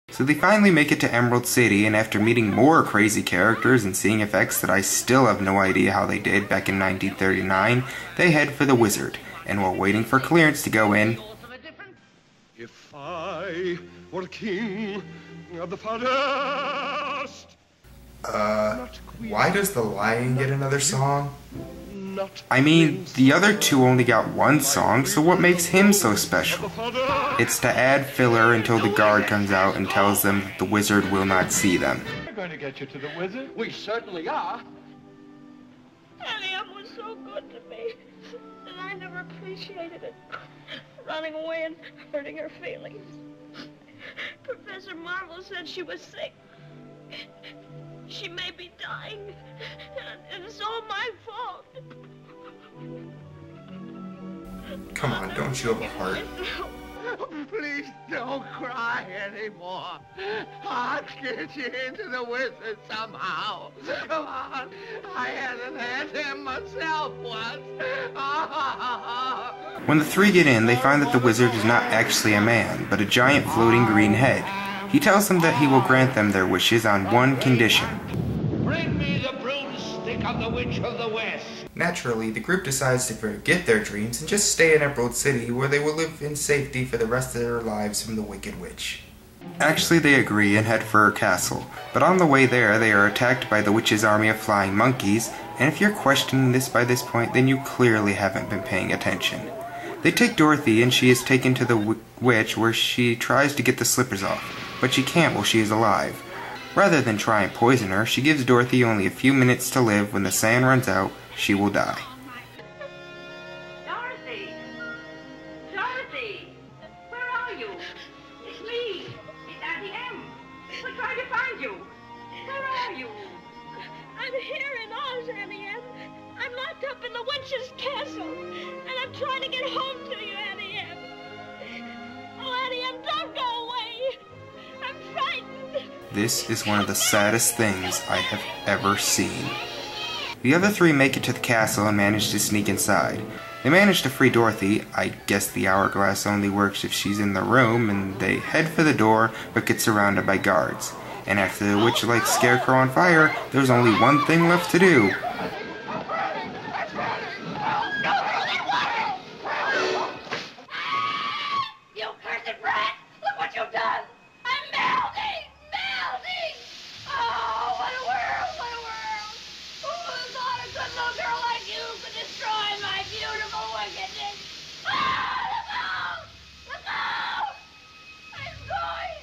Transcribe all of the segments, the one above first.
So they finally make it to Emerald City, and after meeting more crazy characters and seeing effects that I still have no idea how they did back in 1939, they head for the wizard, and while waiting for clearance to go in, if I were king of the forest. Why does the lion get another song? I mean, the other two only got one song, so what makes him so special? It's to add filler until the guard comes out and tells them that the wizard will not see them. We're going to get you to the wizard. We certainly are. Annie was so good to me, and I never appreciated it. Running away and hurting her feelings. Professor Marvel said she was sick. She may be dying, and it's all my fault. Come on, don't you have a heart? Please don't cry anymore. I'll get you into the wizard somehow. Come on. I hadn't had him myself once. When the three get in, they find that the wizard is not actually a man, but a giant floating green head. He tells them that he will grant them their wishes on one condition. Bring me the broomstick of the Witch of the West. Naturally, the group decides to forget their dreams and just stay in Emerald City, where they will live in safety for the rest of their lives from the Wicked Witch. Actually, they agree and head for her castle, but on the way there, they are attacked by the witch's army of flying monkeys, and if you're questioning this by this point, then you clearly haven't been paying attention. They take Dorothy, and she is taken to the witch, where she tries to get the slippers off, but she can't while she is alive. Rather than try and poison her, she gives Dorothy only a few minutes to live. When the sand runs out, she will die. Dorothy! Dorothy! Where are you? It's me. It's Auntie M. We're trying to find you. Where are you? I'm here in Oz, Auntie M. I'm locked up in the witch's castle, and I'm trying to get home to you, Auntie M. Oh, Auntie M, don't go away. I'm frightened. This is one of the saddest things I have ever seen. The other three make it to the castle and manage to sneak inside. They manage to free Dorothy. I guess the hourglass only works if she's in the room, and they head for the door but get surrounded by guards. And after the witch lights Scarecrow on fire, there's only one thing left to do. You cursed brat! Look what you've done! I'm melting! Melting! Oh, what a world! What a world! Who would have thought a good little girl like you could destroy my beautiful wickedness? Ah, look out! Look out! I'm going!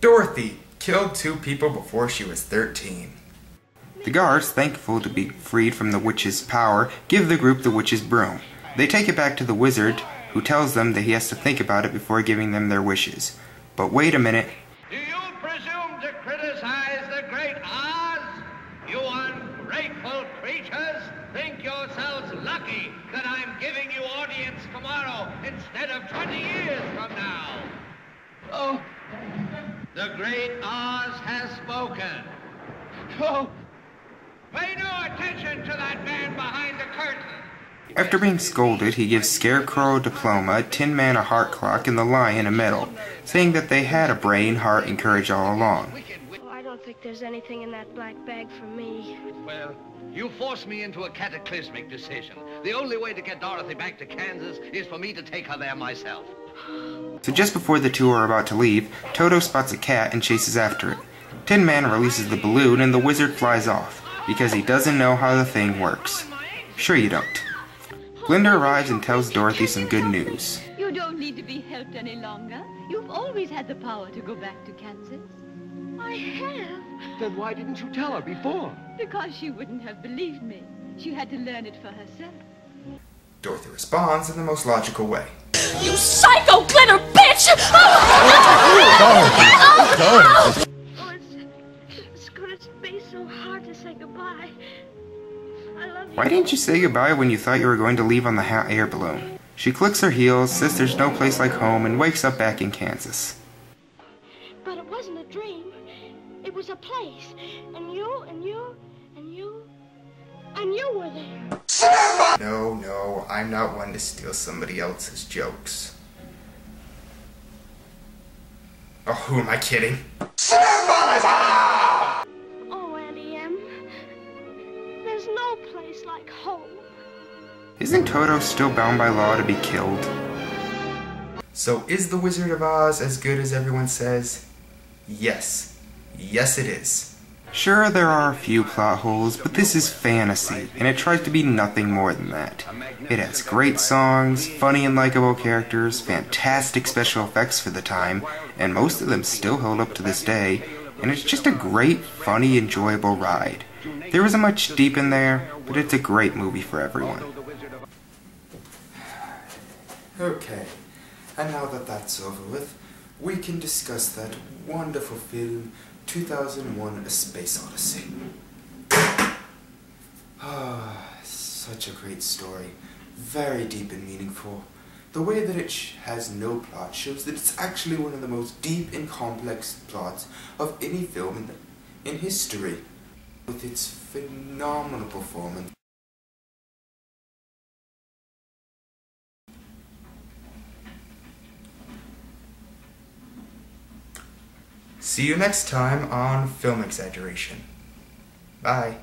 Dorothy killed 2 people before she was 13. The guards, thankful to be freed from the witch's power, give the group the witch's broom. They take it back to the wizard, who tells them that he has to think about it before giving them their wishes. But wait a minute. Do you presume to criticize the great Oz? You ungrateful creatures think yourselves lucky that I'm giving you audience tomorrow instead of 20 years from now. Oh, the great Oz has spoken. Oh, pay no attention to that man behind the curtain. After being scolded, he gives Scarecrow a diploma, Tin Man a heart clock, and the Lion a medal, saying that they had a brain, heart, and courage all along. Oh, I don't think there's anything in that black bag for me. Well, you forced me into a cataclysmic decision. The only way to get Dorothy back to Kansas is for me to take her there myself. So just before the two are about to leave, Toto spots a cat and chases after it. Tin Man releases the balloon and the wizard flies off, because he doesn't know how the thing works. Sure you don't. Glinda arrives and tells Dorothy some good news. You don't need to be helped any longer. You've always had the power to go back to Kansas. I have. Then why didn't you tell her before? Because she wouldn't have believed me. She had to learn it for herself. Dorothy responds in the most logical way. You psycho glitter bitch! It's gonna be so hard to say goodbye. I love you. Why didn't you say goodbye when you thought you were going to leave on the hot air balloon? She clicks her heels, says there's no place like home, and wakes up back in Kansas. But it wasn't a dream. It was a place. And you were there. I'm not one to steal somebody else's jokes. Oh, who am I kidding? Oh, Auntie Em, there's no place like home. Isn't Toto still bound by law to be killed? So is The Wizard of Oz as good as everyone says? Yes. Yes, it is. Sure, there are a few plot holes, but this is fantasy, and it tries to be nothing more than that. It has great songs, funny and likable characters, fantastic special effects for the time, and most of them still hold up to this day, and it's just a great, funny, enjoyable ride. There isn't much deep in there, but it's a great movie for everyone. Okay, and now that that's over with, we can discuss that wonderful film, 2001: A Space Odyssey. Ah, such a great story. Very deep and meaningful. The way that it has no plot shows that it's actually one of the most deep and complex plots of any film in history. With its phenomenal performance. See you next time on Film Exaggeration. Bye.